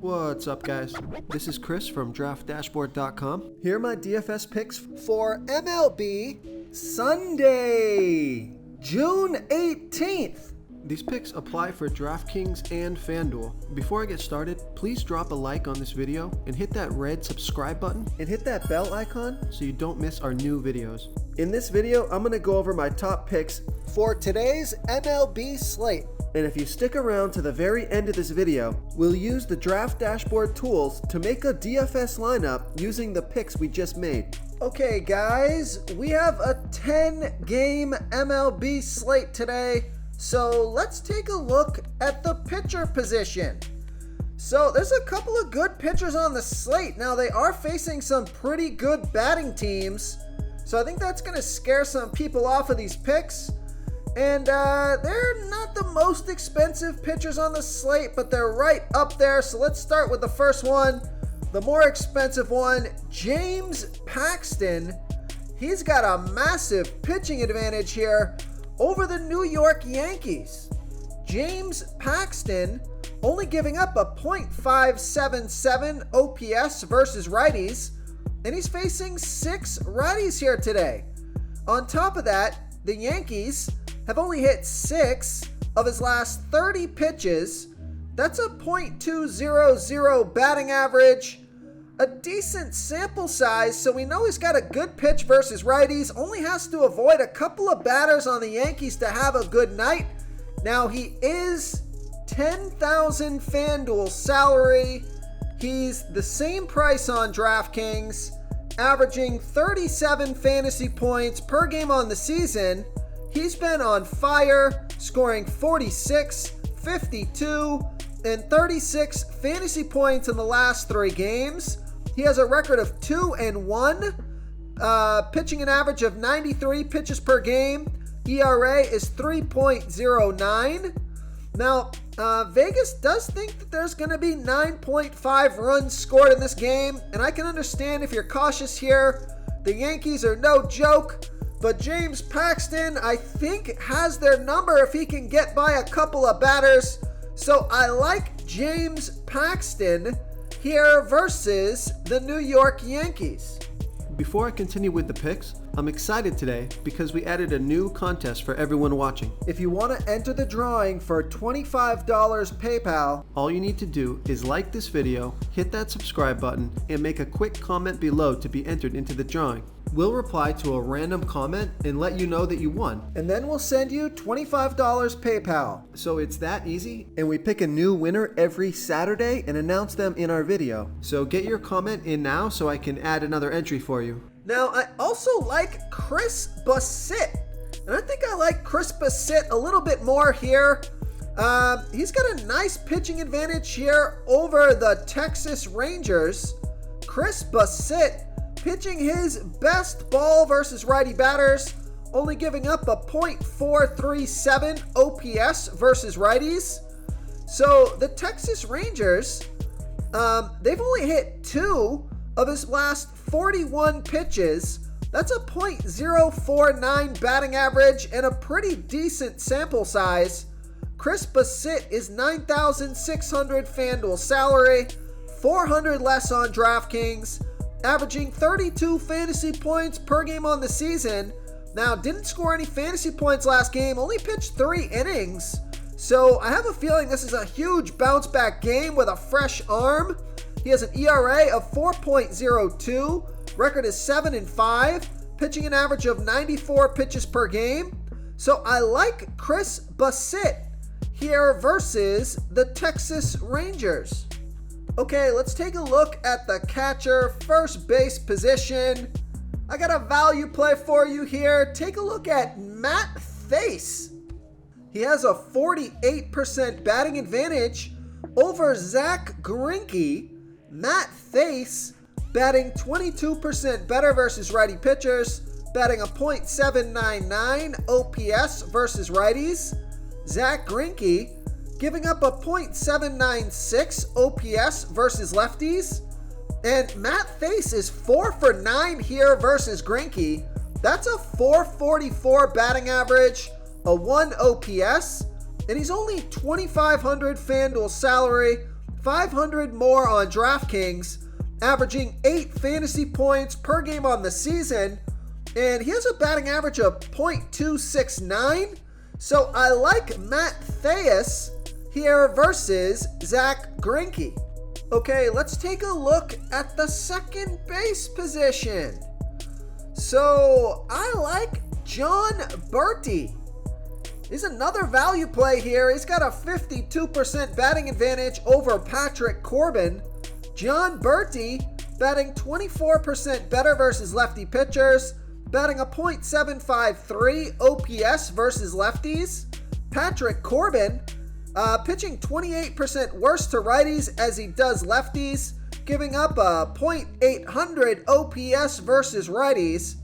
What's up, guys? This is Chris from DraftDashboard.com. Here are my DFS picks for MLB Sunday, June 18th. These picks apply for DraftKings and FanDuel. Before I get started, please drop a like on this video and hit that red subscribe button and hit that bell icon so you don't miss our new videos. In this video, I'm going to go over my top picks for today's MLB slate. And if you stick around to the very end of this video, we'll use the Draft Dashboard tools to make a DFS lineup using the picks we just made. Okay guys, we have a 10-game MLB slate today, so let's take a look at the pitcher position. So there's a couple of good pitchers on the slate. Now they are facing some pretty good batting teams, so I think that's going to scare some people off of these picks. And they're not the most expensive pitchers on the slate, but they're right up there. So let's start with the first one, the more expensive one, James Paxton. He's got a massive pitching advantage here over the New York Yankees. James Paxton only giving up a .577 OPS versus righties, and he's facing 6 righties here today. On top of that, the Yankees have only hit 6 of his last 30 pitches. That's a .200 batting average, a decent sample size, so we know he's got a good pitch versus righties. Only has to avoid a couple of batters on the Yankees to have a good night. Now he is $10,000 FanDuel salary. He's the same price on DraftKings, averaging 37 fantasy points per game on the season. He's been on fire, scoring 46, 52, and 36 fantasy points in the last 3 games. He has a record of 2-1, pitching an average of 93 pitches per game. ERA is 3.09. Now, Vegas does think that there's going to be 9.5 runs scored in this game, and I can understand if you're cautious here. The Yankees are no joke. But James Paxton, I think, has their number if he can get by a couple of batters. So I like James Paxton here versus the New York Yankees. Before I continue with the picks, I'm excited today because we added a new contest for everyone watching. If you want to enter the drawing for $25 PayPal, all you need to do is like this video, hit that subscribe button, and make a quick comment below to be entered into the drawing. We'll reply to a random comment and let you know that you won. And then we'll send you $25 PayPal. So it's that easy, and we pick a new winner every Saturday and announce them in our video. So get your comment in now so I can add another entry for you. Now, I also like Chris Bassitt. And I think I like Chris Bassitt a little bit more here. He's got a nice pitching advantage here over the Texas Rangers. Chris Bassitt pitching his best ball versus righty batters, only giving up a .437 OPS versus righties. So the Texas Rangers, they've only hit 2 of his last 41 pitches. That's a .049 batting average and a pretty decent sample size. Chris Bassitt is $9,600 FanDuel salary, $400 less on DraftKings, averaging 32 fantasy points per game on the season. Now, didn't score any fantasy points last game, only pitched 3 innings. So I have a feeling this is a huge bounce back game with a fresh arm. He has an ERA of 4.02, record is 7-5, pitching an average of 94 pitches per game. So I like Chris Bassitt here versus the Texas Rangers. Okay, let's take a look at the catcher first base position. I got a value play for you here. Take a look at Matt Thaiss. He has a 48% batting advantage over Zach Greinke. Matt Thaiss batting 22% better versus righty pitchers, batting a .799 OPS versus righties. Zach Greinke giving up a .796 OPS versus lefties. And Matt Thaiss is 4 for 9 here versus Greinke. That's a .444 batting average, a 1 OPS, and he's only $2,500 FanDuel salary, 500 more on DraftKings, averaging 8 fantasy points per game on the season, and he has a batting average of .269. So I like Matt Thayus here versus Zach Greinke. Okay, let's take a look at the second base position. So I like John Berti. He's another value play here. He's got a 52% batting advantage over Patrick Corbin. John Berti batting 24% better versus lefty pitchers, batting a .753 OPS versus lefties. Patrick Corbin pitching 28% worse to righties as he does lefties, giving up a .800 OPS versus righties.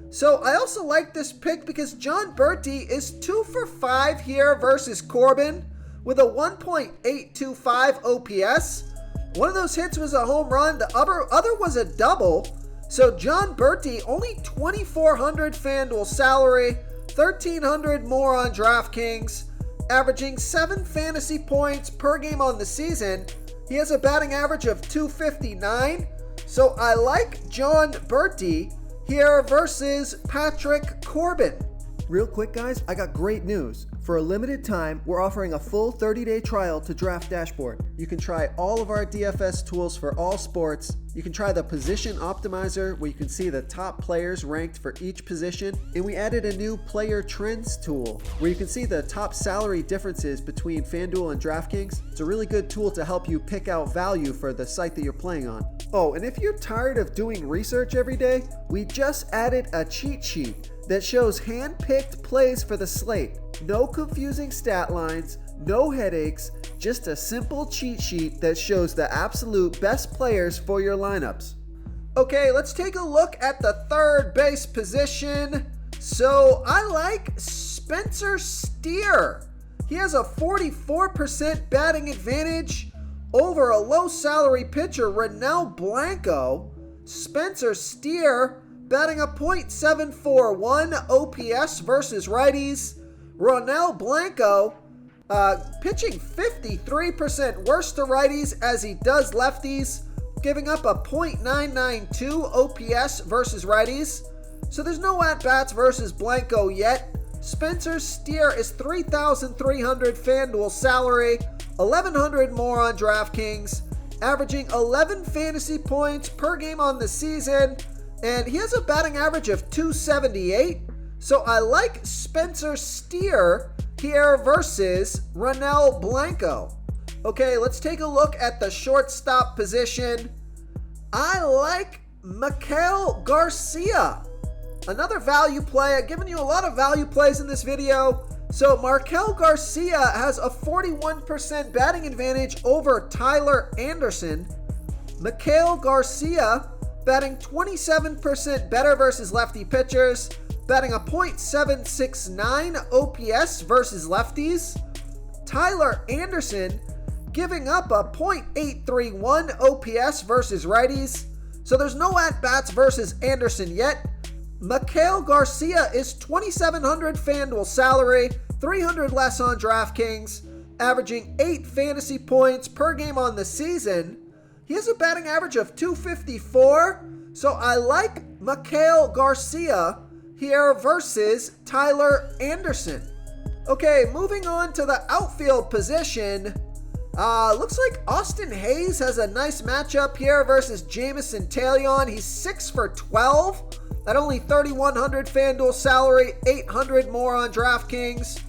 So I also like this pick because John Berti is 2 for 5 here versus Corbin with a 1.825 OPS. One of those hits was a home run, the other was a double. So John Berti, only $2,400 FanDuel salary, $1,300 more on DraftKings, averaging 7 fantasy points per game on the season. He has a batting average of .259. So I like John Berti here versus Patrick Corbin. Real quick, guys, I got great news. For a limited time, we're offering a full 30-day trial to Draft Dashboard. You can try all of our DFS tools for all sports. You can try the Position Optimizer, where you can see the top players ranked for each position. And we added a new Player Trends tool, where you can see the top salary differences between FanDuel and DraftKings. It's a really good tool to help you pick out value for the site that you're playing on. Oh, and if you're tired of doing research every day, we just added a cheat sheet that shows hand-picked plays for the slate. No confusing stat lines, no headaches, just a simple cheat sheet that shows the absolute best players for your lineups. Okay, let's take a look at the third base position. So I like Spencer Steer. He has a 44% batting advantage over a low salary pitcher, Ronel Blanco. Spencer Steer batting a .741 OPS versus righties. Ronel Blanco pitching 53% worse to righties as he does lefties, giving up a .992 OPS versus righties. So there's no at-bats versus Blanco yet. Spencer Steer is $3,300 FanDuel salary, $1,100 more on DraftKings, averaging 11 fantasy points per game on the season, and he has a batting average of .278. So I like Spencer Steer here versus Ronel Blanco. Okay, let's take a look at the shortstop position. I like Maikel Garcia. Another value play. I've given you a lot of value plays in this video. So Maikel Garcia has a 41% batting advantage over Tyler Anderson. Maikel Garcia batting 27% better versus lefty pitchers, batting a .769 OPS versus lefties. Tyler Anderson giving up a .831 OPS versus righties. So there's no at-bats versus Anderson yet. Maikel Garcia is $2,700 FanDuel salary, $300 less on DraftKings, averaging 8 fantasy points per game on the season. He has a batting average of .254, so I like Maikel Garcia here versus Tyler Anderson. Okay, moving on to the outfield position. Looks like Austin Hayes has a nice matchup here versus Jameson Taillon. He's 6 for 12 at only $3,100 FanDuel salary, $800 more on DraftKings.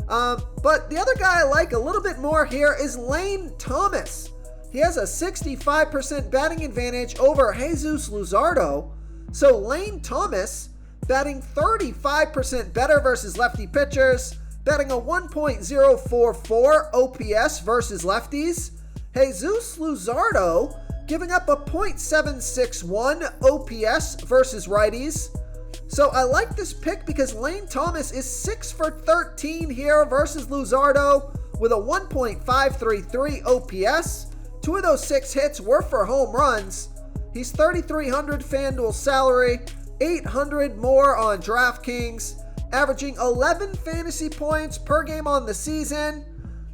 But the other guy I like a little bit more here is Lane Thomas. He has a 65% batting advantage over Jesus Luzardo. So Lane Thomas batting 35% better versus lefty pitchers, batting a 1.044 OPS versus lefties. Jesus Luzardo giving up a .761 OPS versus righties. So I like this pick because Lane Thomas is 6 for 13 here versus Luzardo with a 1.533 OPS. 2 of those 6 hits were for home runs. He's $3,300 FanDuel salary, $800 more on DraftKings, averaging 11 fantasy points per game on the season.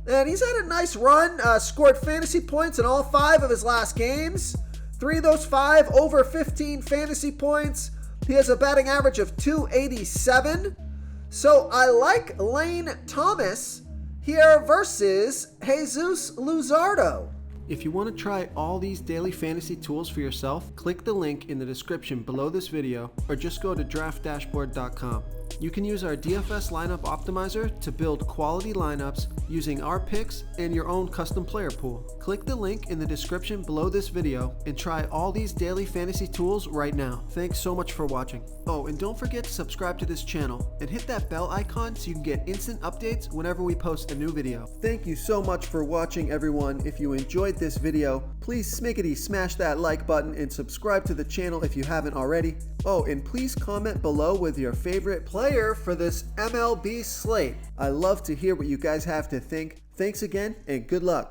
And he's had a nice run, scored fantasy points in all 5 of his last games. 3 of those 5 over 15 fantasy points. He has a batting average of .287. So I like Lane Thomas here versus Jesus Luzardo. If you want to try all these daily fantasy tools for yourself, click the link in the description below this video or just go to draftdashboard.com. You can use our DFS lineup optimizer to build quality lineups using our picks and your own custom player pool. Click the link in the description below this video and try all these daily fantasy tools right now. Thanks so much for watching. Oh, and don't forget to subscribe to this channel and hit that bell icon so you can get instant updates whenever we post a new video. Thank you so much for watching, everyone. If you enjoyed this video, please smickety smash that like button and subscribe to the channel if you haven't already. Oh, and please comment below with your favorite player for this MLB slate. I love to hear what you guys have to think. Thanks again and good luck.